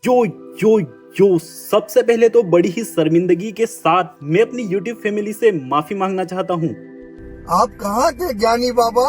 यो यो यो सबसे पहले तो बड़ी ही शर्मिंदगी के साथ मैं अपनी YouTube फैमिली से माफी मांगना चाहता हूँ। आप कहाँ थे ज्ञानी बाबा?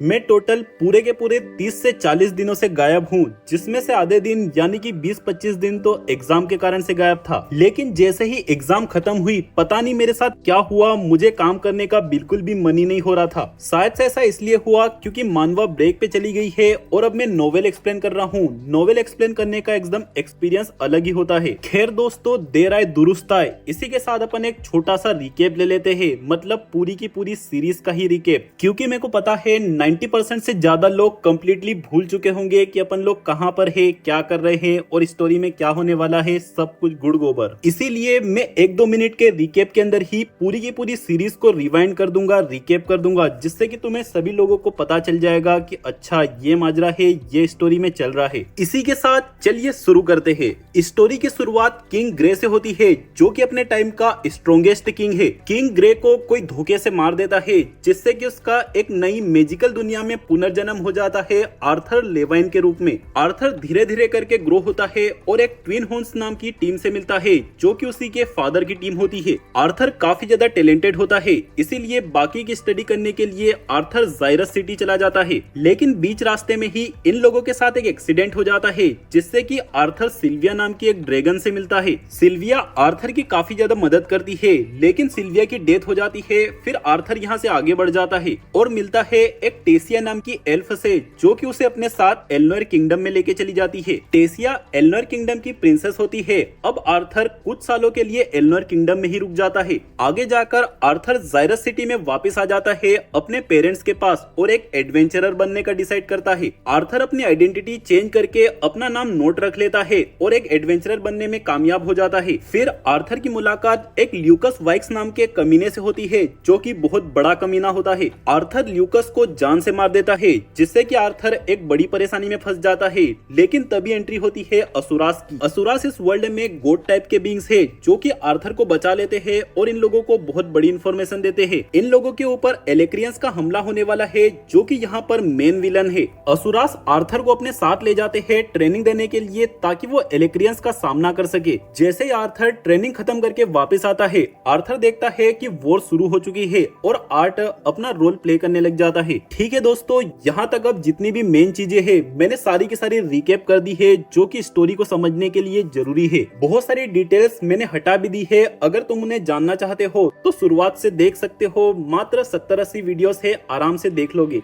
मैं टोटल पूरे के पूरे 30 से 40 दिनों से गायब हूँ, जिसमें से आधे दिन यानी कि 20-25 दिन तो एग्जाम के कारण से गायब था। लेकिन जैसे ही एग्जाम खत्म हुई, पता नहीं मेरे साथ क्या हुआ, मुझे काम करने का बिल्कुल भी मन ही नहीं हो रहा था। शायद से ऐसा इसलिए हुआ क्योंकि मानवा ब्रेक पे चली गई है और अब मैं नोवेल एक्सप्लेन कर रहा हूँ। नोवेल एक्सप्लेन करने का एकदम एक्सपीरियंस अलग ही होता है। खैर दोस्तों, देर आए दुरुस्त आए। इसी के साथ अपन एक छोटा सा रिकेप ले लेते हैं, मतलब पूरी की पूरी सीरीज का ही रिकेप, क्योंकि मेरे को पता है 90% से ज्यादा लोग कंप्लीटली भूल चुके होंगे कि अपन लोग कहां पर है, क्या कर रहे हैं और स्टोरी में क्या होने वाला है, सब कुछ गुड़ गोबर। इसीलिए मैं 1-2 मिनट के रिकेप के अंदर ही पूरी की पूरी सीरीज को रिवाइंड कर दूंगा, रिकेप कर दूंगा, जिससे कि तुम्हें सभी लोगों को पता चल जाएगा कि अच्छा ये माजरा है, ये स्टोरी में चल रहा है। इसी के साथ चलिए शुरू करते हैं। स्टोरी की शुरुआत किंग ग्रे से होती है, जो कि अपने टाइम का स्ट्रॉन्गेस्ट किंग है। किंग ग्रे को कोई धोखे से मार देता है, जिससे कि उसका एक नई मैजिकल दुनिया में पुनर्जन्म हो जाता है आर्थर लेवाइन के रूप में। आर्थर धीरे धीरे करके ग्रो होता है और एक ट्विन हॉर्न्स नाम की टीम से मिलता है, जो कि उसी के फादर की टीम होती है। आर्थर काफी ज्यादा टैलेंटेड होता है, इसीलिए बाकी की स्टडी करने के लिए आर्थर जायरस सिटी चला जाता है। लेकिन बीच रास्ते में ही इन लोगों के साथ एक एक्सीडेंट हो जाता है, जिससे कि आर्थर सिल्विया नाम की एक ड्रैगन से मिलता है। सिल्विया आर्थर की काफी ज्यादा मदद करती है, लेकिन सिल्विया की डेथ हो जाती है। फिर आर्थर यहाँ से आगे बढ़ जाता है और मिलता है एक टेसिया नाम की एल्फ से, जो कि उसे अपने साथ एल्नोर किंगडम में लेके चली जाती है। टेसिया एल्नोर किंगडम की प्रिंसेस होती है। अब आर्थर कुछ सालों के लिए एल्नोर किंगडम में ही रुक जाता है। आगे जाकर आर्थर जायरस सिटी में वापस आ जाता है अपने पेरेंट्स के पास और एक एडवेंचरर बनने का डिसाइड करता है। आर्थर अपनी आइडेंटिटी चेंज करके अपना नाम नोट रख लेता है और एक एडवेंचरर बनने में कामयाब हो जाता है। फिर आर्थर की मुलाकात एक ल्यूकस वाइक्स नाम के कमीने से होती है, जो कि बहुत बड़ा कमीना होता है। आर्थर ल्यूकस को जान से मार देता है, जिससे कि आर्थर एक बड़ी परेशानी में फंस जाता है। लेकिन तभी एंट्री होती है असुरास की। असुरास इस वर्ल्ड में गोड टाइप के बींग्स है, जो कि आर्थर को बचा लेते हैं और इन लोगों को बहुत बड़ी इन्फॉर्मेशन देते हैं। इन लोगों के ऊपर एलेक्रियंस का हमला होने वाला है, जो कि यहाँ पर मेन विलन है। असुरास आर्थर को अपने साथ ले जाते हैं ट्रेनिंग देने के लिए, ताकि वो एलेक्रियंस का सामना कर सके। जैसे ही आर्थर ट्रेनिंग खत्म करके वापस आता है, आर्थर देखता है कि वॉर शुरू हो चुकी है और आर्ट अपना रोल प्ले करने लग जाता है। ठीक है दोस्तों, यहाँ तक अब जितनी भी मेन चीजें हैं मैंने सारी की सारी रिकेप कर दी है, जो कि स्टोरी को समझने के लिए जरूरी है। बहुत सारी डिटेल्स मैंने हटा भी दी है। अगर तुम उन्हें जानना चाहते हो तो शुरुआत से देख सकते हो। मात्र 70-80 वीडियोस है, आराम से देख लोगे।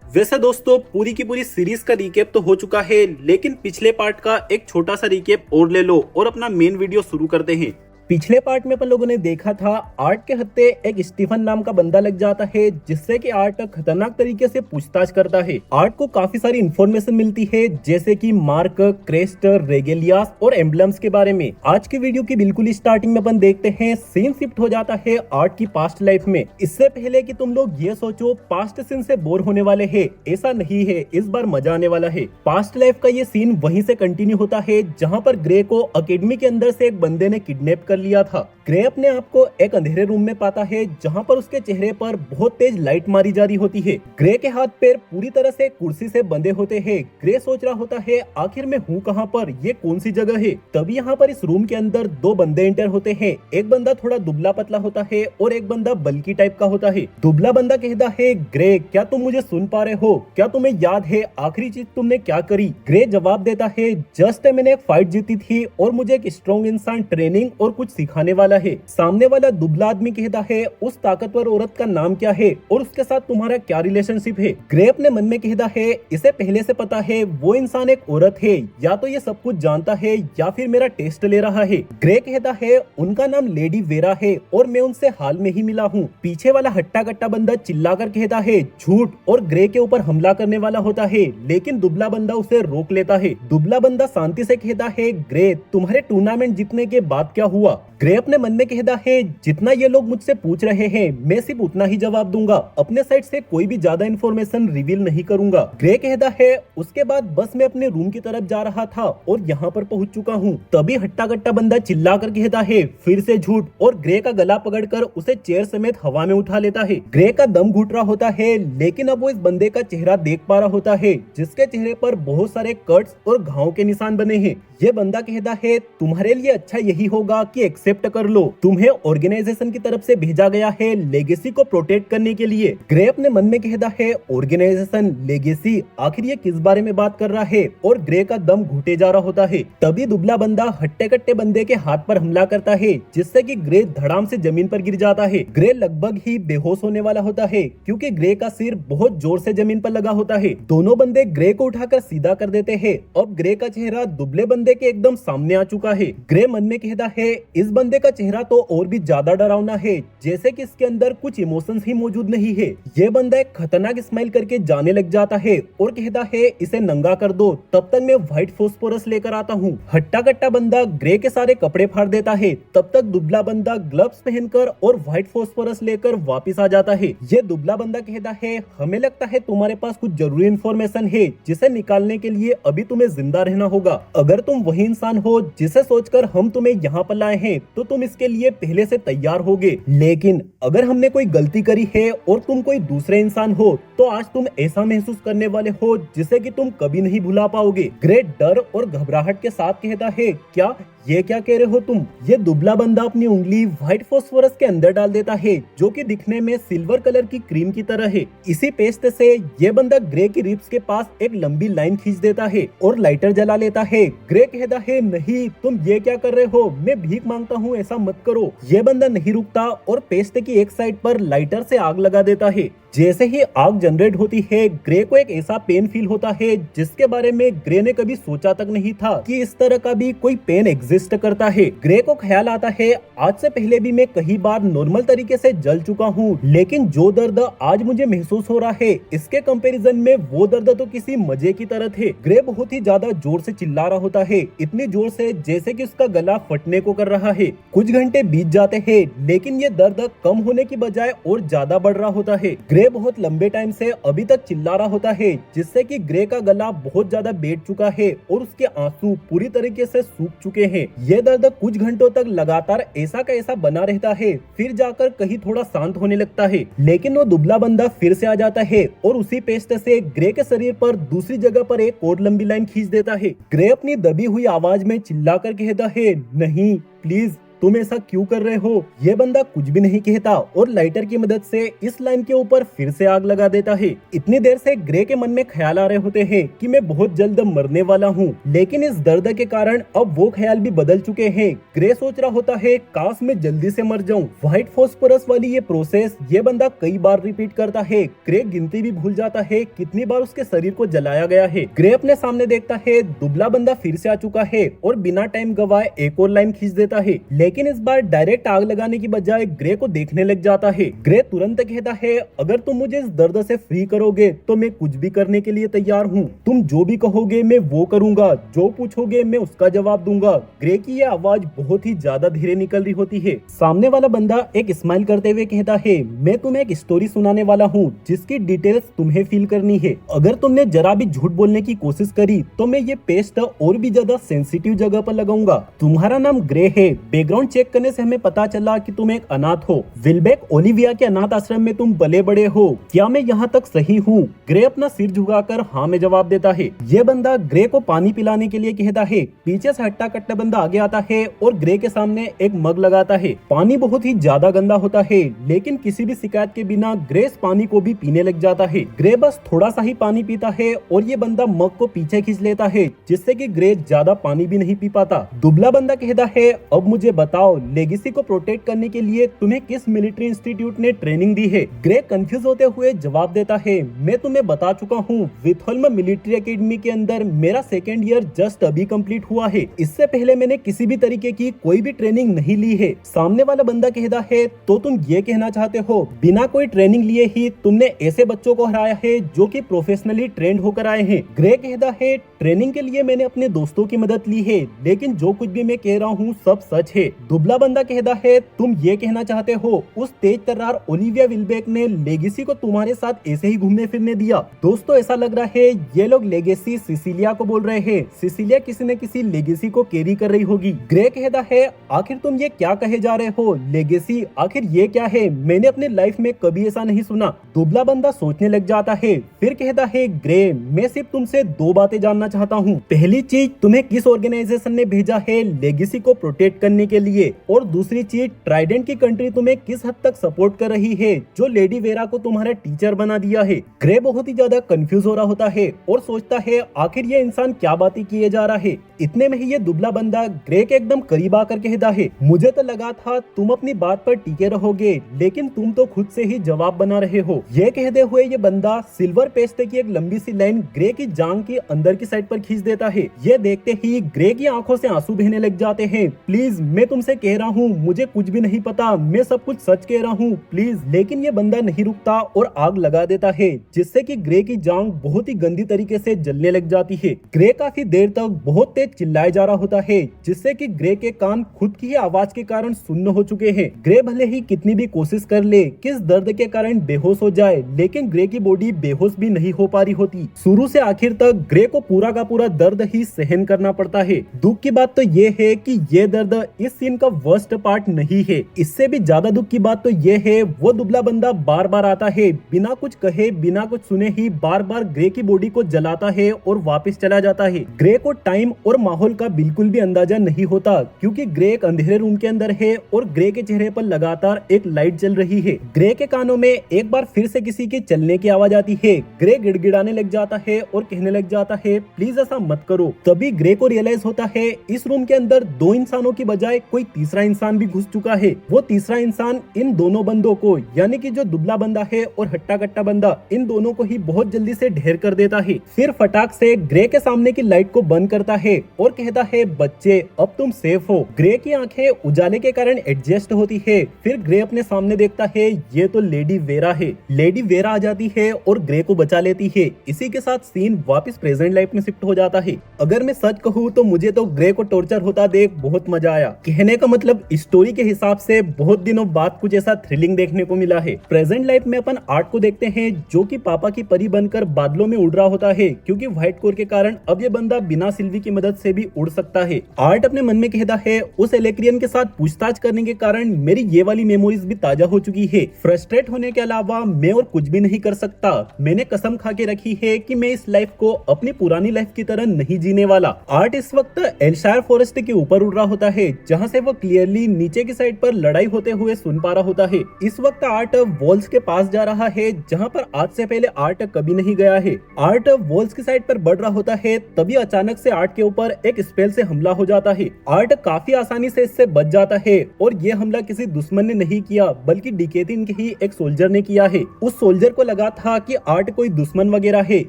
वैसे दोस्तों, पूरी की पूरी सीरीज का रिकेप तो हो चुका है, लेकिन पिछले पार्ट का एक छोटा सा रिकेप और ले लो और अपना मेन वीडियो शुरू करते हैं। पिछले पार्ट में अपन लोगों ने देखा था आर्ट के हत्थे एक स्टीफन नाम का बंदा लग जाता है, जिससे कि आर्ट खतरनाक तरीके से पूछताछ करता है। आर्ट को काफी सारी इन्फॉर्मेशन मिलती है, जैसे कि मार्क, क्रेस्ट, रेगेलियास और एम्बलम्स के बारे में। आज के वीडियो की बिल्कुल स्टार्टिंग में अपन देखते हैं सीन शिफ्ट हो जाता है आर्ट की पास्ट लाइफ में। इससे पहले कि तुम लोग ये सोचो पास्ट सीन से बोर होने वाले है, ऐसा नहीं है, इस बार मजा आने वाला है। पास्ट लाइफ का ये सीन वहीं से कंटिन्यू होता है, जहाँ पर ग्रे को अकेडमी के अंदर से एक बंदे ने किडनैप कर लिया था। ग्रे अपने आप को एक अंधेरे रूम में पाता है, जहां पर उसके चेहरे पर बहुत तेज लाइट मारी जा रही होती है। ग्रे के हाथ पैर पूरी तरह से कुर्सी से बंधे होते हैं। ग्रे सोच रहा होता है आखिर मैं हूँ कहाँ पर, ये कौन सी जगह है। तभी यहाँ पर इस रूम के अंदर 2 बंदे एंटर होते हैं। एक बंदा थोड़ा दुबला पतला होता है और एक बंदा बल्कि टाइप का होता है। दुबला बंदा कहता है, ग्रे क्या तुम मुझे सुन पा रहे हो? क्या तुम्हें याद है आखिरी चीज तुमने क्या करी? ग्रे जवाब देता है, जस्ट मैंने एक फाइट जीती थी और मुझे एक स्ट्रॉन्ग इंसान ट्रेनिंग और कुछ सिखाने वाला है। सामने वाला दुबला आदमी कहता है, उस ताकतवर औरत का नाम क्या है और उसके साथ तुम्हारा क्या रिलेशनशिप है? ग्रे अपने मन में कहता है, इसे पहले से पता है वो इंसान एक औरत है, या तो ये सब कुछ जानता है या फिर मेरा टेस्ट ले रहा है। ग्रे कहता है, उनका नाम लेडी वेरा है और मैं उनसे हाल में ही मिला हूँ। पीछे वाला हट्टा कट्टा बंदा चिल्लाकर कहता है झूठ, और ग्रे के ऊपर हमला करने वाला होता है, लेकिन दुबला बंदा उसे रोक लेता है। दुबला बंदा शांति से कहता है, ग्रे तुम्हारे टूर्नामेंट जीतने के बाद क्या हुआ? ग्रे अपने मन में कहता है जितना ये लोग मुझसे पूछ रहे हैं मैं सिर्फ उतना ही जवाब दूंगा, अपने साइड से कोई भी ज्यादा इन्फॉर्मेशन रिवील नहीं करूंगा। ग्रे कहता है उसके बाद बस मैं अपने रूम की तरफ जा रहा था और यहाँ पर पहुंच चुका हूँ। तभी हट्टा कट्टा बंदा चिल्ला कर कहता है फिर से झूठ, और ग्रे का गला पकड़कर उसे चेयर समेत हवा में उठा लेता है। ग्रे का दम घुट रहा होता है, लेकिन अब वो इस बंदे का चेहरा देख पा रहा होता है जिसके चेहरे पर बहुत सारे कट्स और घाव के निशान बने हैं। ये बंदा कहता है तुम्हारे लिए अच्छा यही होगा कि एक्सेप्ट कर लो, तुम्हें ऑर्गेनाइजेशन की तरफ से भेजा गया है लेगेसी को प्रोटेक्ट करने के लिए। ग्रे अपने मन में कहता है ऑर्गेनाइजेशन, लेगेसी, आखिर ये किस बारे में बात कर रहा है, और ग्रे का दम घुटे जा रहा होता है। तभी दुबला बंदा हट्टे कट्टे बंदे के हाथ पर हमला करता है जिससे कि ग्रे धड़ाम से जमीन पर गिर जाता है। ग्रे लगभग ही बेहोश होने वाला होता है क्योंकि ग्रे का सिर बहुत जोर से जमीन पर लगा होता है। दोनों बंदे ग्रे को उठाकर सीधा कर देते हैं। अब ग्रे का चेहरा दुबले बंदे के एकदम सामने आ चुका है। ग्रे मन में कहता है इस बंदे का चेहरा तो और भी ज्यादा डरावना है, जैसे कि इसके अंदर कुछ इमोशंस ही मौजूद नहीं है। ये बंदा एक खतरनाक स्माइल करके जाने लग जाता है और कहता है इसे नंगा कर दो, तब तक मैं व्हाइट फास्फोरस लेकर आता हूँ। हट्टा कट्टा बंदा ग्रे के सारे कपड़े फाड़ देता है, तब तक दुबला बंदा ग्लव्स पहनकर और व्हाइट फास्फोरस लेकर वापिस आ जाता है। ये दुबला बंदा कहता है हमें लगता है तुम्हारे पास कुछ जरूरी इन्फॉर्मेशन है जिसे निकालने के लिए अभी तुम्हें जिंदा रहना होगा। अगर तुम वही इंसान हो जिसे सोचकर हम तुम्हें यहाँ पर लाए हैं तो तुम इसके लिए पहले से तैयार होगे, लेकिन अगर हमने कोई गलती करी है और तुम कोई दूसरे इंसान हो तो आज तुम ऐसा महसूस करने वाले हो जिसे कि तुम कभी नहीं भुला पाओगे। ग्रे डर और घबराहट के साथ कहता है क्या ये क्या कह रहे हो तुम। ये दुबला बंदा अपनी उंगली व्हाइट फास्फोरस के अंदर डाल देता है जो कि दिखने में सिल्वर कलर की क्रीम की तरह है। इसी पेस्ट से ये बंदा ग्रे की रिब्स के पास एक लंबी लाइन खींच देता है और लाइटर जला लेता है। ग्रे कहता है नहीं तुम ये क्या कर रहे हो, मैं भीख मांगता हूँ, ऐसा मत करो। ये बंदा नहीं रुकता और पेस्ट की एक साइड पर लाइटर से आग लगा देता है। जैसे ही आग जनरेट होती है ग्रे को एक ऐसा पेन फील होता है जिसके बारे में ग्रे ने कभी सोचा तक नहीं था कि इस तरह का भी कोई पेन एग्जिस्ट करता है। ग्रे को ख्याल आता है आज से पहले भी मैं कई बार नॉर्मल तरीके से जल चुका हूँ, लेकिन जो दर्द आज मुझे महसूस हो रहा है इसके कंपैरिजन में वो दर्द तो किसी मजे की तरह थे। ग्रे बहुत ही ज्यादा जोर से चिल्ला रहा होता है, इतनी जोर से जैसे कि उसका गला फटने को कर रहा है। कुछ घंटे बीत जाते हैं लेकिन ये दर्द कम होने की बजाय और ज्यादा बढ़ रहा होता है। ग्रे बहुत लंबे टाइम से अभी तक चिल्ला रहा होता है जिससे कि ग्रे का गला बहुत ज्यादा बैठ चुका है और उसके आंसू पूरी तरीके से सूख चुके हैं। यह दर्द कुछ घंटों तक लगातार ऐसा का ऐसा बना रहता है, फिर जाकर कहीं थोड़ा शांत होने लगता है। लेकिन वो दुबला बंदा फिर से आ जाता है और उसी पेस्ट से ग्रे के शरीर पर दूसरी जगह पर एक और लंबी लाइन खींच देता है। ग्रे अपनी दबी हुई आवाज में चिल्लाकर कहता है नहीं प्लीज तुम ऐसा क्यों कर रहे हो। ये बंदा कुछ भी नहीं कहता और लाइटर की मदद से इस लाइन के ऊपर फिर से आग लगा देता है। इतनी देर से ग्रे के मन में ख्याल आ रहे होते हैं कि मैं बहुत जल्द मरने वाला हूँ, लेकिन इस दर्द के कारण अब वो ख्याल भी बदल चुके हैं। ग्रे सोच रहा होता है काश मैं जल्दी से मर जाऊं। व्हाइट फास्फोरस वाली ये प्रोसेस ये बंदा कई बार रिपीट करता है। ग्रे गिनती भी भूल जाता है कितनी बार उसके शरीर को जलाया गया है। ग्रे अपने सामने देखता है दुबला बंदा फिर से आ चुका है और बिना टाइम गवाए एक और लाइन खींच देता है, लेकिन इस बार डायरेक्ट आग लगाने की बजाय ग्रे को देखने लग जाता है। ग्रे तुरंत कहता है अगर तुम मुझे इस दर्द से फ्री करोगे तो मैं कुछ भी करने के लिए तैयार हूँ। तुम जो भी कहोगे मैं वो करूंगा, जो पूछोगे मैं उसका जवाब दूंगा। ग्रे की ये आवाज बहुत ही ज्यादा धीरे निकल रही होती है। सामने वाला बंदा एक स्माइल करते हुए कहता है मैं तुम्हें एक स्टोरी सुनाने वाला हूँ जिसकी डिटेल्स तुम्हें फील करनी है। अगर तुमने जरा भी झूठ बोलने की कोशिश करी तो मैं ये पेस्ट और भी ज्यादा सेंसिटिव जगह पर लगाऊंगा। तुम्हारा नाम ग्रे है, बैकग्राउंड चेक करने से हमें पता चला कि तुम एक अनाथ हो। विलबेक ओलिविया के अनाथ आश्रम में तुम पले बड़े हो, क्या मैं यहाँ तक सही हूँ। ग्रे अपना सिर झुकाकर हाँ में जवाब देता है। ये बंदा ग्रे को पानी पिलाने के लिए कहता है। पीछे से हट्टा कट्टा बंदा आगे आता है और ग्रे के सामने एक मग लगाता है। पानी बहुत ही ज्यादा गंदा होता है, लेकिन किसी भी शिकायत के बिना ग्रे इस पानी को भी पीने लग जाता है। ग्रे बस थोड़ा सा ही पानी पीता है और ये बंदा मग को पीछे खींच लेता है जिससे कि ग्रे ज्यादा पानी भी नहीं पी पाता। दुबला बंदा कहता है अब मुझे बताओ लेगेसी को प्रोटेक्ट करने के लिए तुम्हें किस मिलिट्री इंस्टीट्यूट ने ट्रेनिंग दी है। ग्रे कंफ्यूज होते हुए जवाब देता है मैं तुम्हें बता चुका हूँ, विथोल्म मिलिट्री एकेडमी के अंदर मेरा सेकेंड ईयर जस्ट अभी कंप्लीट हुआ है। इससे पहले मैंने किसी भी तरीके की कोई भी ट्रेनिंग नहीं ली है। सामने वाला बंदा कहता है तो तुम ये कहना चाहते हो बिना कोई ट्रेनिंग लिए ही तुमने ऐसे बच्चों को हराया है जो कि प्रोफेशनली ट्रेंड होकर आए हैं। ग्रे कहता है ट्रेनिंग के लिए मैंने अपने दोस्तों की मदद ली है, लेकिन जो कुछ भी मैं कह रहा हूँ सब सच है। दुबला बंदा कहता है तुम ये कहना चाहते हो उस तेज तर्रार ओलिविया विलबेक ने लेगेसी को तुम्हारे साथ ऐसे ही घूमने फिरने दिया? दोस्तों ऐसा लग रहा है ये लोग लेगेसी सिसिलिया को बोल रहे हैं। सिसिलिया किसी न किसी लेगेसी को कैरी कर रही होगी। ग्रे कहता है आखिर तुम ये क्या कहे जा रहे हो? लेगेसी आखिर ये क्या है? मैंने अपने लाइफ में कभी ऐसा नहीं सुना। दुबला बंदा सोचने लग जाता है, फिर कहता है ग्रे मैं सिर्फ तुमसे दो बातें जानना चाहता हूँ। पहली चीज, तुम्हें किस ऑर्गेनाइजेशन ने भेजा है लेगेसी को प्रोटेक्ट करने के लिए, और दूसरी चीज, ट्राइडेंट की कंट्री तुम्हें किस हद तक सपोर्ट कर रही है जो लेडी वेरा को तुम्हारा टीचर बना दिया है। ग्रे बहुत ही ज्यादा कंफ्यूज हो रहा होता है और सोचता है आखिर ये इंसान क्या बातें किए जा रहा है। इतने में ही ये दुबला बंदा ग्रे के एकदम करीब आकर कहता है मुझे तो लगा था तुम अपनी बात पर टिके रहोगे, लेकिन तुम तो खुद से ही जवाब बना रहे हो। ये कहते हुए ये बंदा सिल्वर पेस्टे की एक लंबी सी लाइन ग्रे की जांघ की अंदर की साइड पर खींच देता है। ये देखते ही ग्रे की आंखों से आंसू बहने लग जाते हैं। प्लीज मैं तुमसे कह रहा हूँ मुझे कुछ भी नहीं पता, मैं सब कुछ सच कह रहा हूँ प्लीज। लेकिन ये बंदा नहीं रुकता और आग लगा देता है, जिससे कि ग्रे की जांघ बहुत ही गंदी तरीके से जलने लग जाती है। ग्रे काफी देर तक बहुत तेज चिल्लाया जा रहा होता है, जिससे कि ग्रे के कान खुद की ही आवाज के कारण सुन्न हो चुके हैं। ग्रे भले ही कितनी भी कोशिश कर ले किस दर्द के कारण बेहोश हो जाए, लेकिन ग्रे की बॉडी बेहोश भी नहीं हो पा रही होती। शुरू से आखिर तक ग्रे को पूरा का पूरा दर्द ही सहन करना पड़ता है। दुख की बात तो ये है कि ये दर्द इस सीन का वर्स्ट पार्ट नहीं है। इससे भी ज्यादा दुख की बात तो ये है वो दुबला बंदा बार बार आता है, बिना कुछ कहे बिना कुछ सुने ही बार बार ग्रे की बॉडी को जलाता है और वापस चला जाता है। ग्रे को टाइम और माहौल का बिल्कुल भी अंदाजा नहीं होता, क्योंकि ग्रे एक अंधेरे रूम के अंदर है और ग्रे के चेहरे पर लगातार एक लाइट जल रही है। ग्रे के कानों में एक बार फिर से किसी के चलने की आवाज आती है। ग्रे गिड़गिड़ाने लग जाता है और कहने लग जाता है प्लीज ऐसा मत करो। तभी ग्रे को रियलाइज होता है इस रूम के अंदर दो इंसानों की बजाय कोई तीसरा इंसान भी घुस चुका है। वो तीसरा इंसान इन दोनों बंदों को, यानी कि जो दुबला बंदा है और हट्टा कट्टा बंदा, इन दोनों को ही बहुत जल्दी से ढेर कर देता है। फिर फटाक से ग्रे के सामने की लाइट को बंद करता है और कहता है बच्चे अब तुम सेफ हो। ग्रे की आंखें उजाले के कारण एडजस्ट होती है। फिर ग्रे अपने सामने देखता है ये तो लेडी वेरा है। लेडी वेरा आ जाती है और ग्रे को बचा लेती है। इसी के साथ सीन वापस प्रेजेंट लाइफ में शिफ्ट हो जाता है। अगर मैं सच कहूँ तो मुझे तो ग्रे को टॉर्चर होता देख बहुत मजा आया। कहने का मतलब स्टोरी के हिसाब से बहुत दिनों बाद कुछ ऐसा थ्रिलिंग देखने को मिला है। प्रेजेंट लाइफ में अपन आर्ट को देखते हैं जो कि पापा की परी बनकर बादलों में उड़ रहा होता है, क्योंकि व्हाइट कोर के कारण अब ये बंदा बिना सिल्वी की मदद से भी उड़ सकता है। आर्ट अपने मन में कहता है उस एलेक्रियन के साथ पूछताछ करने के कारण मेरी ये वाली मेमोरीज भी ताजा हो चुकी है। फ्रस्ट्रेट होने के अलावा मैं और कुछ भी नहीं कर सकता। मैंने कसम खा के रखी है कि मैं इस लाइफ को अपनी पुरानी लाइफ की तरह नहीं जीने वाला। आर्ट इस वक्त एल्शायर फॉरेस्ट के ऊपर उड़ रहा होता है, जहाँ से वो क्लियरली नीचे की साइड पर लड़ाई होते हुए सुन पा रहा होता है। इस वक्त आर्ट वॉल्स के पास जा रहा है, जहाँ पर आज से पहले आर्ट कभी नहीं गया है। आर्ट वॉल्स की साइड पर बढ़ रहा होता है, तभी अचानक से आर्ट के ऊपर एक स्पेल से हमला हो जाता है। आर्ट काफी आसानी से इससे बच जाता है और ये हमला किसी दुश्मन ने नहीं किया, बल्कि डिकेतिन के ही एक सोल्जर ने किया है। उस सोल्जर को लगा था कि आर्ट कोई दुश्मन वगैरह है।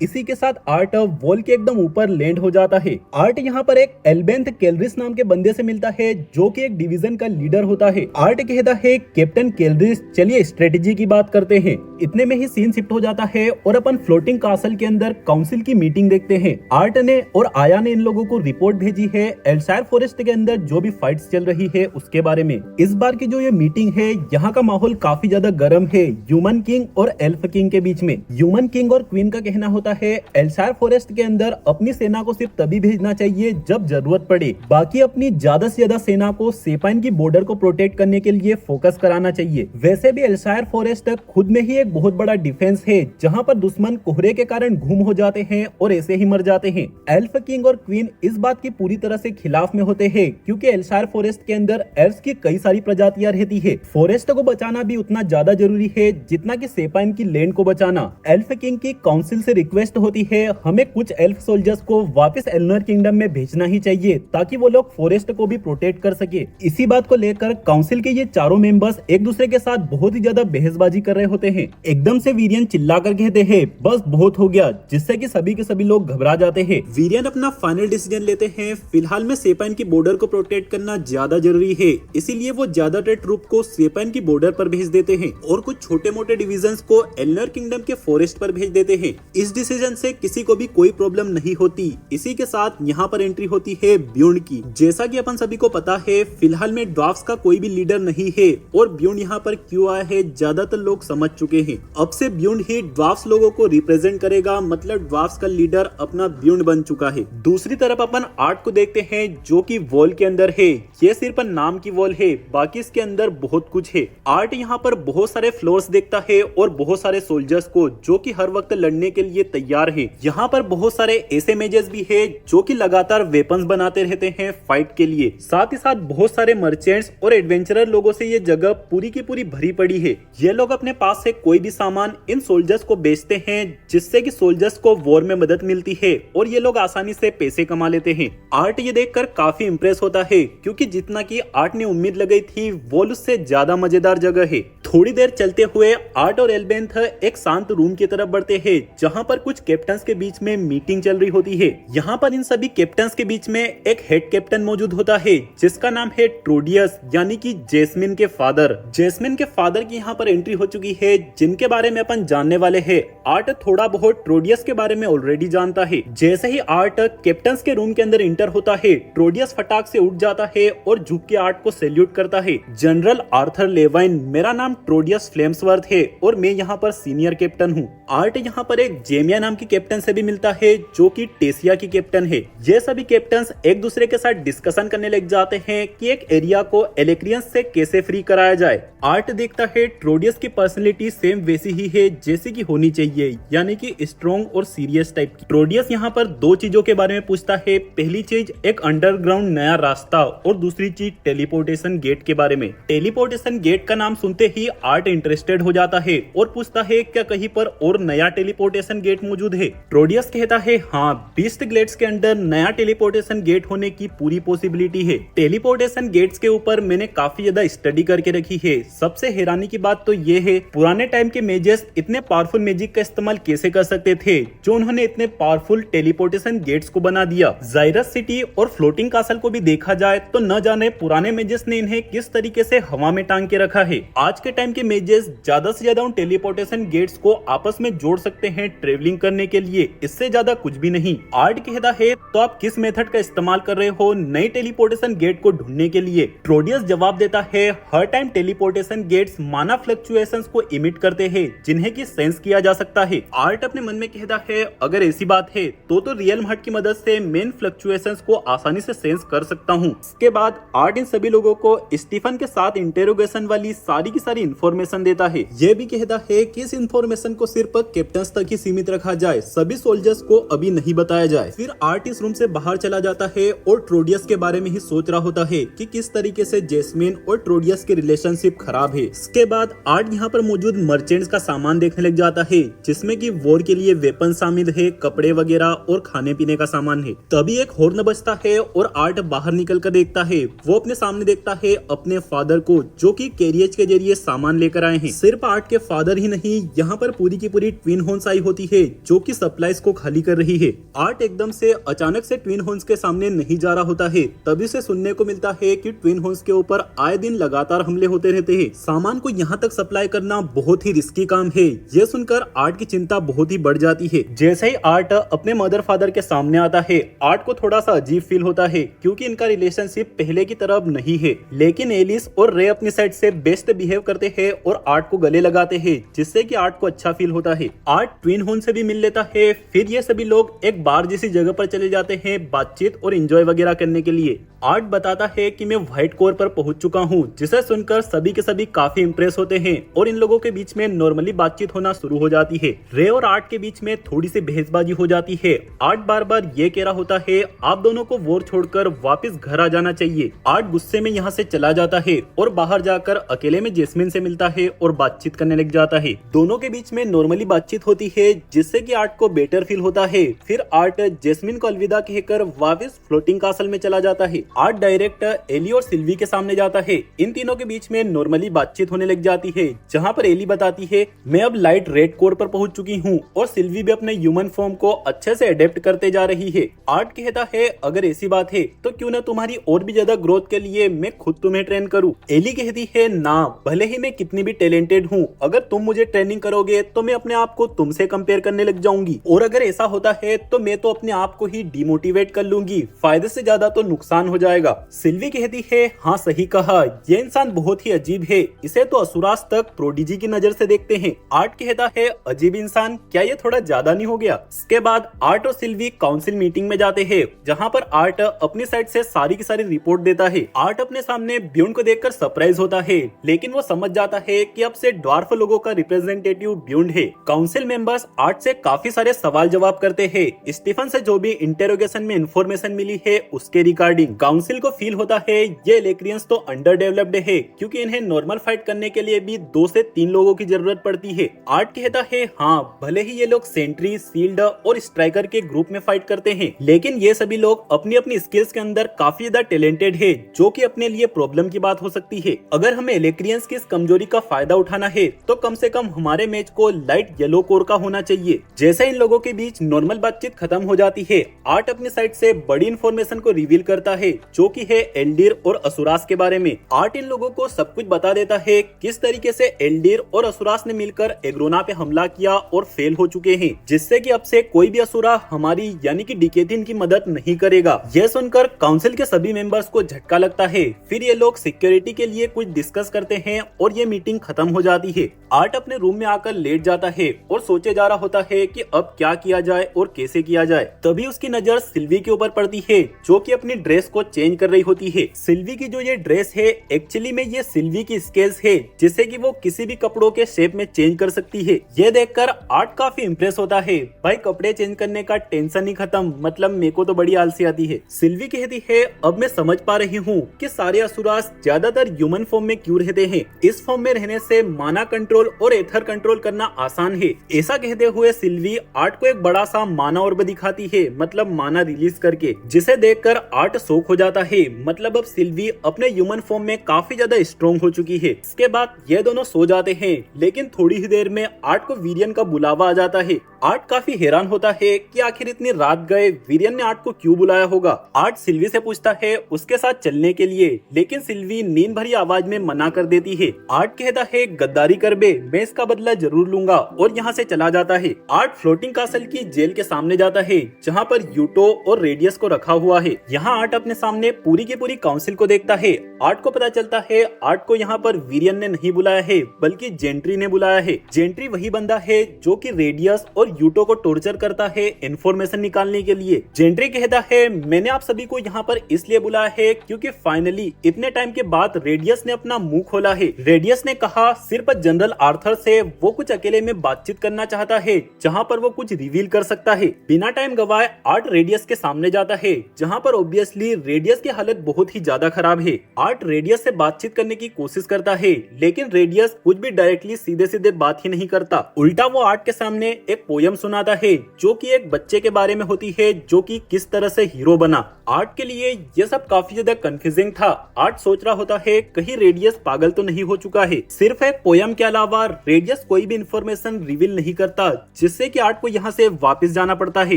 इसी के साथ आर्ट वॉल के एकदम ऊपर लैंड हो जाता है। आर्ट यहाँ पर एक एल्बेंथ कैलरिस नाम के बंदे से मिलता है, जो कि एक डिवीजन का लीडर होता है। आर्ट कहता है कैप्टन कैलरिस चलिए स्ट्रेटेजी की बात करते हैं। इतने में ही सीन शिफ्ट हो जाता है और अपन फ्लोटिंग कासल के अंदर काउंसिल की मीटिंग देखते हैं। आर्ट ने और आया ने इन लोगों को रिपोर्ट भेजी है एल्शायर फॉरेस्ट के अंदर जो भी फाइट्स चल रही है उसके बारे में। इस बार की जो ये मीटिंग है, यहाँ का माहौल काफी ज्यादा गर्म है ह्यूमन किंग और एल्फ किंग के बीच में। ह्यूमन किंग और क्वीन का कहना होता है एल्शायर फॉरेस्ट के अंदर अपनी सेना को सिर्फ तभी भेजना चाहिए जब जरूरत पड़े, बाकी अपनी ज्यादा से ज्यादा सेना को सेपाइन की बॉर्डर को प्रोटेक्ट करने के लिए फोकस कराना चाहिए। वैसे भी एल्शायर फॉरेस्ट खुद में ही एक बहुत बड़ा डिफेंस है, जहाँ पर दुश्मन कोहरे के कारण गुम हो जाते हैं और ऐसे ही मर जाते हैं। एल्फ किंग और क्वीन इस बात की पूरी तरह से खिलाफ में होते हैं, क्योंकि एल्शायर फॉरेस्ट के अंदर एल्फ्स की कई सारी प्रजातियां रहती है। फॉरेस्ट को बचाना भी उतना ज्यादा जरूरी है जितना कि सेपाइन की लैंड को बचाना। एल्फ किंग की काउंसिल से रिक्वेस्ट होती है हमें कुछ एल्फ सोल्जर्स को वापस एल्नर किंगडम में भेजना ही चाहिए, ताकि वो लोग फॉरेस्ट को भी प्रोटेक्ट कर सके। इसी बात को लेकर काउंसिल के ये चारों मेंबर्स एक दूसरे के साथ बहुत ही ज्यादा बहसबाजी कर रहे होते हैं। एकदम से वीरियन चिल्लाकर कहते हैं बस बहुत हो गया, जिससे कि सभी के सभी लोग घबरा जाते हैं। वीरियन अपना फाइनल डिसीजन लेते हैं, फिलहाल में सेपाइन की बॉर्डर को प्रोटेक्ट करना ज्यादा जरूरी है, इसीलिए वो ज्यादातर ट्रूप को सेपाइन की बॉर्डर पर भेज देते हैं और कुछ छोटे मोटे डिविजन्स को एल्नर किंगडम के फॉरेस्ट पर भेज देते हैं। इस डिसीजन से किसी को भी कोई प्रॉब्लम नहीं होती। इसी के साथ यहाँ पर एंट्री होती है ब्यूंड की। जैसा कि अपन सभी को पता है, फिलहाल में ड्वार्फ्स का कोई भी लीडर नहीं है और ब्यूंड यहाँ पर क्यों आया है ज्यादातर लोग समझ चुके हैं। अब से ब्यूंड ही ड्वार्फ्स लोगों को रिप्रेजेंट करेगा, मतलब ड्वार्फ्स का लीडर अपना ब्यूंड बन चुका है। दूसरी तरफ अपन आर्ट को देखते हैं जो कि वॉल के अंदर है। ये सिर्फ नाम की वॉल है, बाकी इसके अंदर बहुत कुछ है। आर्ट यहाँ पर बहुत सारे फ्लोर्स देखता है और बहुत सारे सोल्जर्स को जो कि हर वक्त लड़ने के लिए तैयार है। यहाँ पर बहुत सारे ऐसे मेजेस भी है जो कि लगातार वेपन्स बनाते रहते हैं फाइट के लिए। साथ ही साथ बहुत सारे मर्चेंट्स और एडवेंचरर लोगों से ये जगह पूरी की पूरी भरी पड़ी है। ये लोग अपने पास से कोई भी सामान इन सोल्जर्स को बेचते हैं, जिससे कि सोल्जर्स को वॉर में मदद मिलती है और ये लोग आसानी से पैसे कमा लेते हैं। आर्ट ये देखकर काफी इंप्रेस होता है, क्योंकि जितना की आर्ट ने उम्मीद लगाई थी वो उससे ज्यादा मजेदार जगह है। थोड़ी देर चलते हुए आर्ट और एल्बेंथ एक शांत रूम की तरफ बढ़ते हैं, जहाँ पर कुछ कैप्टन्स के बीच में मीटिंग चल रही होती है। यहाँ पर इन सभी कैप्टन्स के बीच में एक हेड कैप्टन मौजूद होता है, जिसका नाम है ट्रोडियस, यानी कि जैस्मिन के फादर। जैस्मिन के फादर की यहाँ पर एंट्री हो चुकी है, जिनके बारे में अपन जानने वाले हैं। आर्ट थोड़ा बहुत ट्रोडियस के बारे में ऑलरेडी जानता है। जैसे ही आर्ट कैप्टन्स के रूम के अंदर इंटर होता है, ट्रोडियस फटाक से उठ जाता है और झुक के आर्ट को सैल्यूट करता है। जनरल आर्थर लेवाइन, मेरा नाम ट्रोडियस फ्लेम्सवर्थ है और मैं यहाँ पर सीनियर कैप्टन हूँ। आर्ट यहाँ पर एक जेमिया नाम की कैप्टन से भी मिलता है, जो कि टेसिया की कैप्टन है। ये सभी कैप्टन्स एक दूसरे के साथ डिस्कशन करने लग जाते हैं कि एक एरिया को एलेक्रियंस से कैसे फ्री कराया जाए। आर्ट देखता है ट्रोडियस की पर्सनैलिटी सेम वैसी ही है जैसी की होनी चाहिए, यानी कि स्ट्रॉन्ग और सीरियस टाइप की। ट्रोडियस यहाँ पर दो चीजों के बारे में पूछता है। पहली चीज एक अंडरग्राउंड नया रास्ता और दूसरी चीज टेलीपोर्टेशन गेट के बारे में। टेलीपोर्टेशन गेट का नाम सुनते ही आर्ट इंटरेस्टेड हो जाता है और पूछता है क्या कहीं पर और नया टेलीपोर्टेशन गेट मौजूद है। ट्रोडियस कहता है हाँ, बीस्ट ग्लेड्स के अंदर नया टेलीपोर्टेशन गेट होने की पूरी पॉसिबिलिटी है। टेलीपोर्टेशन गेट्स के ऊपर मैंने काफी ज्यादा स्टडी करके रखी है। सबसे हैरानी की बात तो ये है, पुराने टाइम के मेजेस इतने पावरफुल मैजिक का इस्तेमाल कैसे कर सकते थे, जो उन्होंने इतने पावरफुल टेलीपोर्टेशन गेट्स को बना दिया। जाइरस सिटी और फ्लोटिंग कासल को भी देखा जाए तो न जाने पुराने मेजेस ने इन्हें किस तरीके से हवा में टांग के रखा है। आज के टाइम के मेजेस ज्यादा से ज्यादा उन टेलीपोर्टेशन गेट्स को आपस में जोड़ सकते हैं ट्रेवलिंग करने के लिए, इससे ज्यादा कुछ भी नहीं। आर्ट कहता है तो आप किस मेथड का इस्तेमाल कर रहे हो नई टेलीपोर्टेशन गेट को ढूंढने के लिए। ट्रोडियस जवाब देता है हर टाइम टेलीपोर्टेशन गेट्स माना फ्लक्चुएशंस को इमिट करते हैं, जिन्हें की सेंस किया जा सकता है। आर्ट अपने मन में कहता है अगर ऐसी बात है तो रियल हार्ट की मदद से मेन फ्लक्चुएशंस को आसानी से सेंस कर सकता हूँ। इसके बाद आर्ट इन सभी लोगों को स्टीफन के साथ इंटेरोगेशन वाली सारी की सारी इंफॉर्मेशन देता है। ये भी कहता है कि इस इंफॉर्मेशन को सिर्फ कैप्टन्स तक ही सीमित रखा जाए, सभी सोल्जर्स को अभी नहीं बताया जाए। फिर आर्ट इस रूम से बाहर चला जाता है और ट्रोडियस के बारे में ही सोच रहा होता है कि किस तरीके से जैस्मिन और ट्रोडियस की रिलेशनशिप खराब है। इसके बाद आर्ट यहाँ पर मौजूद मर्चेंट्स का सामान देखने लग जाता है, जिसमें कि वॉर के लिए वेपन शामिल है, कपड़े वगैरह और खाने पीने का सामान है। तभी एक हॉर्न बजता है और आर्ट बाहर निकल कर देखता है। वो अपने सामने देखता है अपने फादर को, जो कि कैरियज के जरिए सामान लेकर आए हैं। सिर्फ आर्ट के फादर ही नहीं, यहाँ पर पूरी की पूरी ट्विन हॉर्न्स आई होती है, जो कि सप्लाईज को खाली कर रही है। आर्ट एकदम से अचानक से ट्विन हॉर्न्स के सामने नहीं जा रहा होता है, तभी से सुनने को मिलता है कि ट्विन हॉर्न्स के ऊपर आए दिन लगातार हमले होते रहते हैं। सामान को यहाँ तक सप्लाई करना बहुत ही रिस्की काम है। ये सुनकर आर्ट की चिंता बहुत ही बढ़ जाती है। जैसे ही आर्ट अपने मदर फादर के सामने आता है, आर्ट को थोड़ा सा अजीब फील होता है, क्योंकि इनका रिलेशनशिप पहले की तरह नहीं है। लेकिन एलिस और रे अपनी साइड से बेस्ट बिहेव करते हैं और आर्ट को गले लगाते हैं, जिससे कि आर्ट को अच्छा फील होता है। आर्ट ट्विन हॉर्न से भी मिल लेता है। फिर ये सभी लोग एक बार जैसी जगह पर चले जाते हैं बातचीत और एंजॉय वगैरह करने के लिए। आर्ट बताता है कि मैं व्हाइट कोर पर पहुंच चुका हूं, जिसे सुनकर सभी के सभी काफी इंप्रेस होते हैं और इन लोगों के बीच में नॉर्मली बातचीत होना शुरू हो जाती है। रे और आर्ट के बीच में थोड़ी सी बहसबाजी हो जाती है। आर्ट बार बार ये कह रहा होता है आप दोनों को वॉर छोड़कर वापस घर आ जाना चाहिए। आर्ट गुस्से में यहाँ से चला जाता है और बाहर जाकर अकेले में जैस्मिन से मिलता है और बातचीत करने लग जाता है। दोनों के बीच में नॉर्मली बातचीत होती है, जिससे कि आर्ट को बेटर फील होता है। फिर आर्ट जैस्मिन को अलविदा कहकर वापस फ्लोटिंग कासल में चला जाता है। आर्ट डायरेक्ट एली और सिल्वी के सामने जाता है। इन तीनों के बीच में नॉर्मली बातचीत होने लग जाती है, जहाँ पर एली बताती है मैं अब लाइट रेड कोर पर पहुंच चुकी हूँ और सिल्वी भी अपने ह्यूमन फॉर्म को अच्छे से अडेप्ट करते जा रही है। आर्ट कहता है अगर ऐसी बात है तो क्यों ना तुम्हारी और भी ज्यादा ग्रोथ के लिए मैं खुद तुम्हें ट्रेन करूँ। एली कहती है ना, भले ही मैं कितनी भी टैलेंटेड हूँ, अगर तुम मुझे ट्रेनिंग करोगे तो मैं अपने आप को तुमसे कंपेयर करने लग जाऊंगी, और अगर ऐसा होता होता है तो मैं तो अपने आप को ही डिमोटिवेट कर लूंगी, फायदे से ज्यादा तो नुकसान हो जाएगा। सिल्वी कहती है, हाँ सही कहा, ये इंसान बहुत ही अजीब है, इसे तो असुरास तक प्रोडिजी की नजर से देखते हैं। आर्ट कहता है, अजीब इंसान, क्या ये थोड़ा ज्यादा नहीं हो गया? इसके बाद आर्ट और सिल्वी काउंसिल मीटिंग में जाते हैं, जहाँ पर आर्ट अपनी साइड से सारी की सारी रिपोर्ट देता है। आर्ट अपने सामने ब्यूंड को देखकर सरप्राइज होता है, लेकिन वो समझ जाता है कि अब से ड्वार्फ लोगों का रिप्रेजेंटेटिव ब्यूंड है। काउंसिल मेंबर्स आर्ट से काफी सारे सवाल जवाब करते हैं, स्टीफन से जो भी इंटेरोगेशन में इंफॉर्मेशन मिली है उसके रिगार्डिंग। काउंसिल को फील होता है ये इलेक्ट्रियंस तो अंडर डेवलप्ड है, क्योंकि इन्हें नॉर्मल फाइट करने के लिए भी 2 से 3 लोगों की जरूरत पड़ती है। आर्ट कहता है, हाँ भले ही ये लोग सेंट्री, सील्ड और स्ट्राइकर के ग्रुप में फाइट करते हैं, लेकिन ये सभी लोग अपनी अपनी स्किल्स के अंदर काफी ज्यादा टैलेंटेड है, जो कि अपने लिए प्रॉब्लम की बात हो सकती है। अगर हमें इलेक्ट्रियंस की इस कमजोरी का फायदा उठाना है तो कम से कम हमारे मैच को लाइट येलो कोर का होना चाहिए। जैसे इन लोगों के बीच नॉर्मल बातचीत खत्म हो जाती है, आर्ट अपनी साइड से बड़ी इंफॉर्मेशन को रिवील करता है, जो कि है एल्डिर और असुरास के बारे में। आर्ट इन लोगों को सब कुछ बता देता है, किस तरीके से एल्डिर और असुरास ने मिलकर एग्रोना पे हमला किया और फेल हो चुके हैं, जिससे कि अब से कोई भी असुरा हमारी यानी कि डिकेथिन की मदद नहीं करेगा। यह सुनकर काउंसिल के सभी मेंबर्स को झटका लगता है। फिर ये लोग सिक्योरिटी के लिए कुछ डिस्कस करते हैं और ये मीटिंग खत्म हो जाती है। आर्ट अपने रूम में आकर लेट जाता है और सोचे जा रहा होता है कि अब क्या किया जाए और कैसे किया जाए। तभी उसकी नजर सिल्वी के ऊपर पड़ती है, जो कि अपनी ड्रेस को चेंज कर रही होती है। सिल्वी की जो ये ड्रेस है, एक्चुअली में ये सिल्वी की स्केल्स है, जिससे कि वो किसी भी कपड़ों के शेप में चेंज कर सकती है। ये देखकर आर्ट काफी इंप्रेस होता है, भाई कपड़े चेंज करने का टेंशन ही खत्म, मतलब मेरे को तो बड़ी आलसी आती है। सिल्वी कहती है, अब मैं समझ पा रही हूँ कि सारे असुरास ज्यादातर ह्यूमन फॉर्म में क्यों रहते हैं। इस फॉर्म में रहने से माना कंट्रोल और एथर कंट्रोल करना आसान है। ऐसा कहते हुए सिल्वी आर्ट को एक बड़ा सा माना ऑर्ब दिखाती है, मतलब माना रिलीज करके, जिसे देखकर आर्ट शॉक हो जाता है। मतलब अब सिल्वी अपने ह्यूमन फॉर्म में काफी ज्यादा स्ट्रॉन्ग हो चुकी है। इसके बाद ये दोनों सो जाते हैं, लेकिन थोड़ी ही देर में आर्ट को वीरियन का बुलावा आ जाता है। आर्ट काफी हैरान होता है कि आखिर इतनी रात गए वीरियन ने आर्ट को क्यों बुलाया होगा। आर्ट सिल्वी से पूछता है उसके साथ चलने के लिए, लेकिन सिल्वी नींद भरी आवाज में मना कर देती है। आर्ट कहता है, गद्दारी कर बे, मैं इसका बदला जरूर लूंगा, और यहाँ से चला जाता है। आर्ट फ्लोटिंग कासल की जेल के सामने जाता है, जहाँ पर यूटो और रेडियस को रखा हुआ है। यहाँ आर्ट अपने सामने पूरी की पूरी काउंसिल को देखता है। आर्ट को पता चलता है आर्ट को यहाँ पर वीरियन ने नहीं बुलाया है, बल्कि जेंट्री ने बुलाया है। जेंट्री वही बंदा है जो कि रेडियस और यूटो को टॉर्चर करता है इंफॉर्मेशन निकालने के लिए। जेंट्री कहता है, मैंने आप सभी को यहाँ पर इसलिए बुलाया है क्योंकि फाइनली इतने टाइम के बाद रेडियस ने अपना मुंह खोला है। रेडियस ने कहा सिर्फ जनरल आर्थर से वो कुछ अकेले में बातचीत करना चाहता है, जहाँ पर वो कुछ रिवील कर सकता है। बिना टाइम गवाए आर्ट रेडियस के सामने जाता है, जहाँ पर ऑब्वियसली रेडियस की हालत बहुत ही ज्यादा खराब है। आर्ट रेडियस से बातचीत करने की कोशिश करता है, लेकिन रेडियस कुछ भी डायरेक्टली सीधे सीधे बात ही नहीं करता। उल्टा वो आर्ट के सामने एक पोयम सुनाता है, जो कि एक बच्चे के बारे में होती है, जो कि किस तरह से हीरो बना। आर्ट के लिए ये सब काफी ज्यादा कंफ्यूजिंग था। आर्ट सोच रहा होता है कहीं रेडियस पागल तो नहीं हो चुका है। सिर्फ एक पोयम के अलावा रेडियस कोई भी इंफॉर्मेशन रिवील नहीं करता, जिससे कि आर्ट को यहाँ से वापस जाना पड़ता है।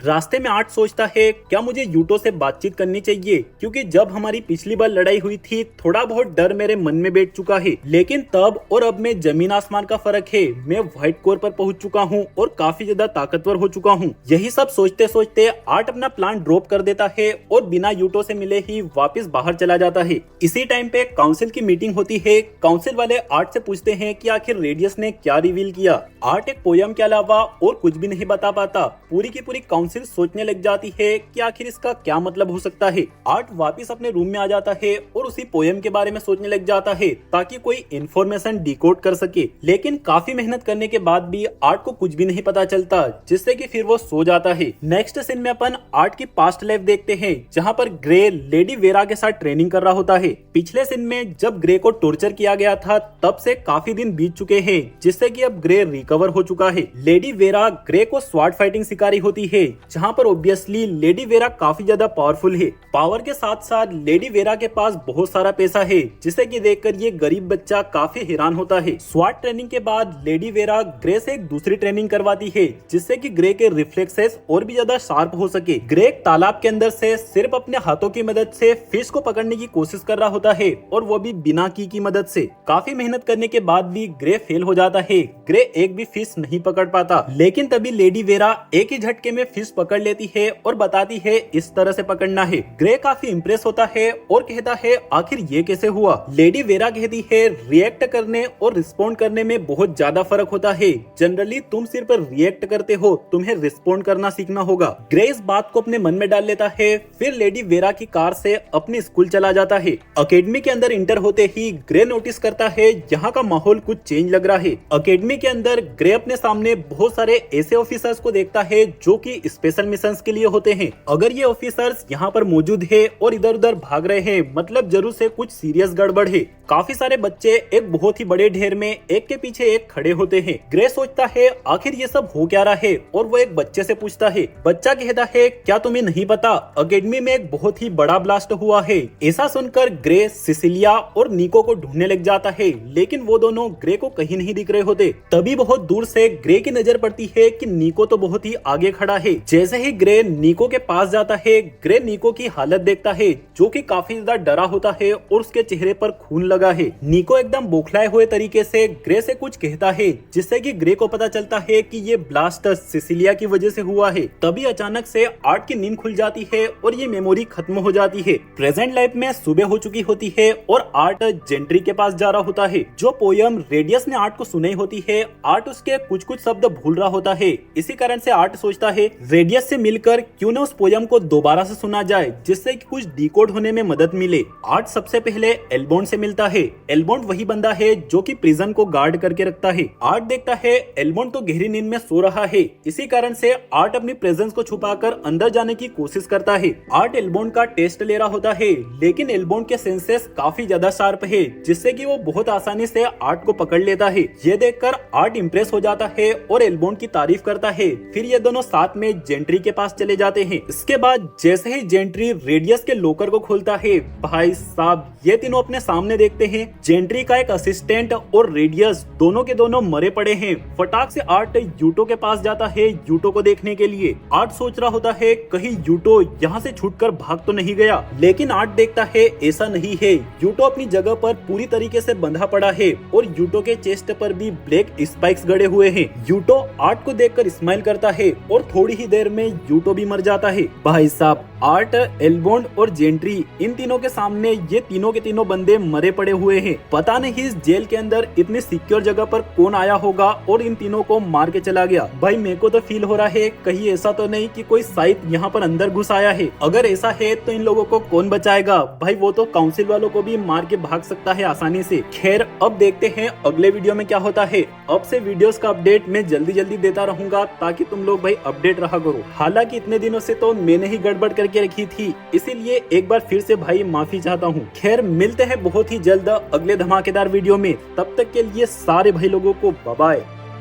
रास्ते में आर्ट सोचता है क्या मुझे यूटो से बातचीत करनी चाहिए, क्योंकि जब हमारी पिछली बार लड़ाई हुई थी थोड़ा बहुत डर मेरे मन में बैठ चुका है, लेकिन तब और अब में जमीन आसमान का फर्क है। मैं व्हाइट कोर पर पहुंच चुका हूँ और काफी ज्यादा ताकतवर हो चुका हूँ। यही सब सोचते सोचते आर्ट अपना प्लान ड्रॉप कर देता है और बिना यूटो से मिले ही वापस बाहर चला जाता है। इसी टाइम पे काउंसिल की मीटिंग होती है। काउंसिल वाले आर्ट से पूछते हैं कि आखिर रेडियस ने क्या रिवील किया। आर्ट एक पोयम के अलावा और कुछ भी नहीं बता पाता। पूरी की पूरी काउंसिल सोचने लग जाती है कि आखिर इसका क्या मतलब हो सकता है। आर्ट वापस अपने रूम में आ जाता है और उसी पोयम के बारे में सोचने लग जाता है, ताकि कोई इंफॉर्मेशन डिकोड कर सके। लेकिन काफी मेहनत करने के बाद भी आर्ट को कुछ भी नहीं पता चलता, जिससे कि फिर वो सो जाता है। नेक्स्ट सीन में अपन आर्ट की पास्ट लाइफ देखते हैं, जहाँ पर ग्रे लेडी वेरा के साथ ट्रेनिंग कर रहा होता है। पिछले सीन में जब ग्रे को टॉर्चर किया गया था, तब से काफी दिन बीत चुके हैं, जिससे कि अब ग्रे रिकवर हो चुका है। लेडी वेरा ग्रे को स्वॉर्ड फाइटिंग सिखा रही होती है, जहाँ पर ऑब्वियसली लेडी वेरा काफी ज्यादा पावरफुल है। पावर के साथ साथ लेडी वेरा के पास बहुत सारा पैसा है, जिसे कि देखकर ये गरीब बच्चा काफी हैरान होता है। स्वाट ट्रेनिंग के बाद लेडी वेरा ग्रे से एक दूसरी ट्रेनिंग करवाती है, जिससे कि ग्रे के रिफ्लेक्सेस और भी ज्यादा शार्प हो सके। ग्रे एक तालाब के अंदर से सिर्फ अपने हाथों की मदद से फिश को पकड़ने की कोशिश कर रहा होता है, और वो भी बिना की मदद से। काफी मेहनत करने के बाद भी ग्रे फेल हो जाता है। ग्रे एक भी फिश नहीं पकड़ पाता, लेकिन तभी लेडी वेरा एक ही झटके में फिश पकड़ लेती है और बताती है इस तरह से पकड़ना है। ग्रे काफी इंप्रेस होता है और कहता है आखिर ये कैसे हुआ। लेडी वेरा कहती है रिएक्ट करने और रिस्पॉन्ड करने में बहुत ज्यादा फर्क होता है। जनरली तुम सिर्फ रिएक्ट करते हो, तुम्हें रिस्पॉन्ड करना सीखना होगा। ग्रे इस बात को अपने मन में डाल लेता है, फिर लेडी वेरा की कार से अपने स्कूल चला जाता है। अकेडमी के अंदर इंटर होते ही ग्रे नोटिस करता है यहाँ का माहौल कुछ चेंज लग रहा है। अकेडमी के अंदर ग्रे अपने सामने बहुत सारे ऐसे ऑफिसर्स को देखता है जो कि स्पेशल मिशंस के लिए होते हैं। अगर ये ऑफिसर्स यहाँ पर मौजूद है और इधर उधर भाग रहे हैं, मतलब जरूर से कुछ सीरियस गड़बड़ है। काफी सारे बच्चे एक बहुत ही बड़े ढेर में एक के पीछे एक खड़े होते हैं। ग्रे सोचता है आखिर ये सब हो क्या रहा है, और वो एक बच्चे से पूछता है। बच्चा कहता है क्या तुम्हें नहीं पता, अकेडमी में एक बहुत ही बड़ा ब्लास्ट हुआ है। ऐसा सुनकर ग्रे सिसिलिया और निको को ढूंढने लग जाता है, लेकिन वो दोनों ग्रे को कहीं नहीं दिख रहे होते। तभी बहुत दूर से ग्रे की नजर पड़ती है कि निको तो बहुत ही आगे खड़ा है। जैसे ही ग्रे निको के पास जाता है, ग्रे निको की हालत देखता है, जो कि काफी ज्यादा डरा होता है और उसके चेहरे पर खून लगा है। निको एकदम बौखलाए हुए तरीके से ग्रे से कुछ कहता है, जिससे कि ग्रे को पता चलता है कि ये ब्लास्ट सिसिलिया की वजह से हुआ है। तभी अचानक से आर्ट की नींद खुल जाती है और ये मेमोरी खत्म हो जाती है। प्रेजेंट लाइफ में सुबह हो चुकी होती है और आर्ट जेंट्री के पास जा रहा होता है। जो पोयम रेडियस ने आर्ट को सुनाई होती है, आर्ट उसके कुछ कुछ शब्द भूल रहा होता है। इसी कारण से आर्ट सोचता है रेडियस से मिलकर क्यों न उस पोयम को दोबारा से सुना जाए, जिससे कि कुछ डिकोड होने में मदद मिले। आर्ट सबसे पहले एल्बोंड से मिलता है। एल्बोंड वही बंदा है जो कि प्रिजन को गार्ड करके रखता है। आर्ट देखता है एल्बोंड तो गहरी नींद में सो रहा है। इसी कारण से आर्ट अपनी प्रेजेंस को छुपाकर अंदर जाने की कोशिश करता है। आर्ट एल्बोंड का टेस्ट ले रहा होता है, लेकिन एल्बोंड के सेंसेस काफी ज्यादा शार्प है, जिससे कि वो बहुत आसानी से आर्ट को पकड़ लेता है। ये देखकर आर्ट इंप्रेस हो जाता है और एल्बोंड की तारीफ करता है। फिर ये दोनों साथ में जेंट्री के पास चले जाते हैं। इसके बाद जैसे ही जेंट्री रेडियस के लॉकर को खोलता है, भाई साहब ये तीनों अपने सामने देखते हैं जेंट्री का एक असिस्टेंट और रेडियस दोनों के दोनों मरे पड़े हैं। फटाक से आर्ट यूटो के पास जाता है यूटो को देखने के लिए। आर्ट सोच रहा होता है कहीं यूटो यहाँ से छूटकर भाग तो नहीं गया, लेकिन आर्ट देखता है ऐसा नहीं है। यूटो अपनी जगह पर पूरी तरीके से बंधा पड़ा है और यूटो के चेस्ट पर भी ब्लैक स्पाइक्स गड़े हुए हैं। यूटो आर्ट को देखकर स्माइल करता है और थोड़ी ही देर में यूटो भी मर जाता है। भाई साहब आर्ट, एल्बोंड और जेंट्री, इन तीनों के सामने ये तीनों के तीनों बंदे मरे पड़े हुए हैं। पता नहीं इस जेल के अंदर इतनी सिक्योर जगह पर कौन आया होगा और इन तीनों को मार के चला गया। भाई मेरे को तो फील हो रहा है कहीं ऐसा तो नहीं कि कोई साइट यहाँ पर अंदर घुस आया है। अगर ऐसा है तो इन लोगों को कौन बचाएगा। भाई वो तो काउंसिल वालों को भी मार के भाग सकता है आसानी से। खैर अब देखते हैं अगले वीडियो में क्या होता है। अब से वीडियोस का अपडेट मैं जल्दी जल्दी देता रहूंगा ताकि तुम लोग भाई अपडेट रहा करो। हालांकि इतने दिनों से तो मैंने ही गड़बड़ करके रखी थी, इसीलिए एक बार फिर से भाई माफी चाहता हूँ। खैर मिलते हैं बहुत ही जल्द अगले धमाकेदार वीडियो में। तब तक के लिए सारे भाई लोगों को बाय बाय।